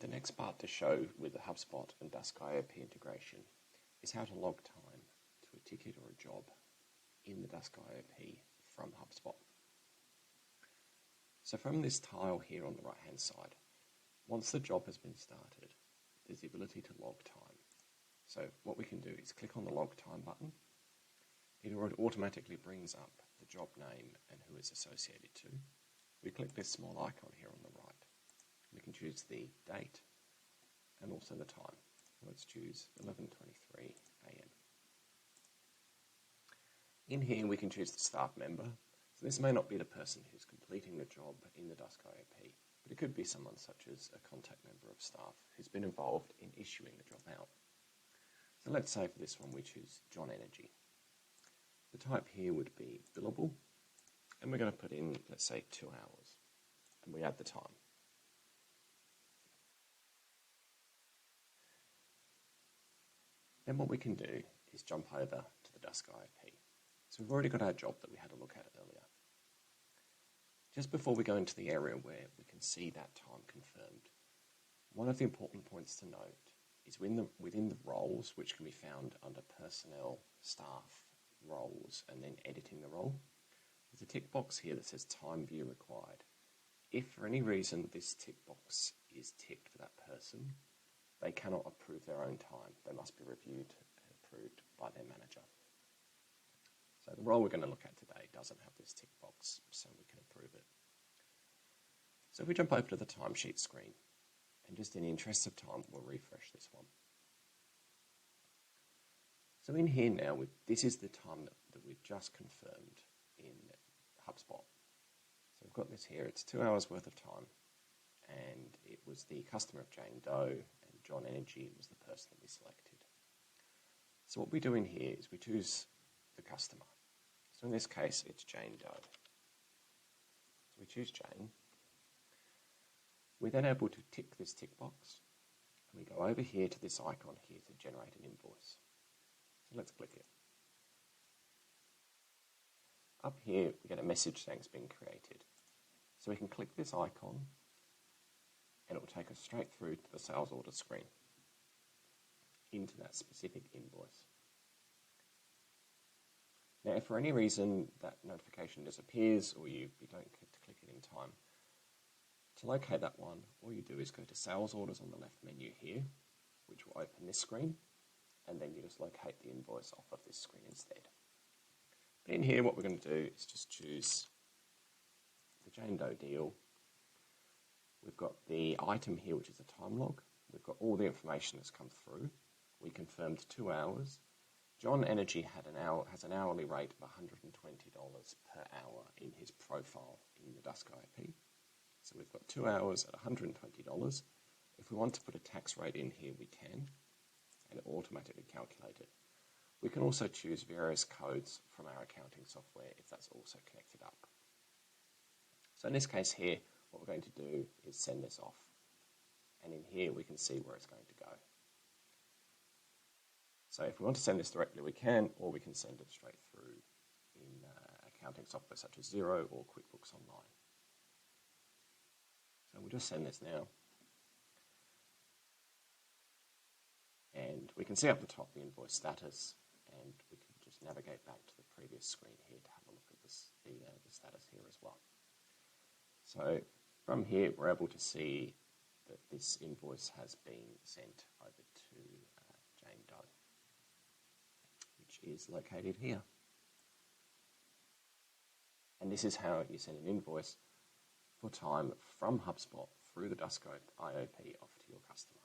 The next part to show with the HubSpot and Dusk IOP integration is how to log time to a ticket or a job in the Dusk IOP from HubSpot. So from this tile here on the right hand side, once the job has been started, there's the ability to log time. So what we can do is click on the log time button. It automatically brings up the job name and who it's associated to. We click this small icon here on the right. We can choose the date and also the time. Let's choose 11:23 AM. In here we can choose the staff member. So this may not be the person who's completing the job in the Dusk IOP, but it could be someone such as a contact member of staff who's been involved in issuing the job out. So let's say for this one we choose John Energy. The type here would be billable, and we're going to put in, let's say, 2 hours, and we add the time. Then what we can do is jump over to the Dusk IOP. So we've already got our job that we had a look at earlier. Just before we go into the area where we can see that time confirmed, one of the important points to note is within the roles, which can be found under personnel, staff, roles, and then editing the role, there's a tick box here that says time view required. If for any reason this tick box is ticked for that person, they cannot approve their own time. They must be reviewed and approved by their manager. So the role we're going to look at today doesn't have this tick box, so we can approve it. So if we jump over to the timesheet screen, and just in the interest of time, we'll refresh this one. So in here now, this is the time that we've just confirmed in HubSpot. So we've got this here, it's 2 hours worth of time, and it was the customer of Jane Doe, and John Energy was the person that we selected. So what we do in here is we choose the customer. So in this case, it's Jane Doe. So we choose Jane. We're then able to tick this tick box, and we go over here to this icon here to generate an invoice. So let's click it. Up here, we get a message saying it's been created. So we can click this icon, and it will take us straight through to the sales order screen into that specific invoice. Now, if for any reason that notification disappears or you don't get to click it in time, to locate that one, all you do is go to Sales Orders on the left menu here, which will open this screen, and then you just locate the invoice off of this screen instead. But in here, what we're going to do is just choose the Jane Doe deal. We've got the item here, which is a time log. We've got all the information that's come through. We confirmed 2 hours. John Energy has an hourly rate of $120 per hour in his profile in the Dusk IOP. So we've got 2 hours at $120. If we want to put a tax rate in here, we can, and it will automatically calculate it. We can also choose various codes from our accounting software if that's also connected up. So in this case here, what we're going to do is send this off. And in here, we can see where it's going to go. So if we want to send this directly, we can, or we can send it straight through in accounting software such as Xero or QuickBooks Online. So we'll just send this now. And we can see up the top the invoice status, and we can just navigate back to the previous screen here to have a look at this, the status here as well. So from here, we're able to see that this invoice has been sent over to Jane Doe, which is located here. And this is how you send an invoice for time from HubSpot through the Dusk IOP off to your customer.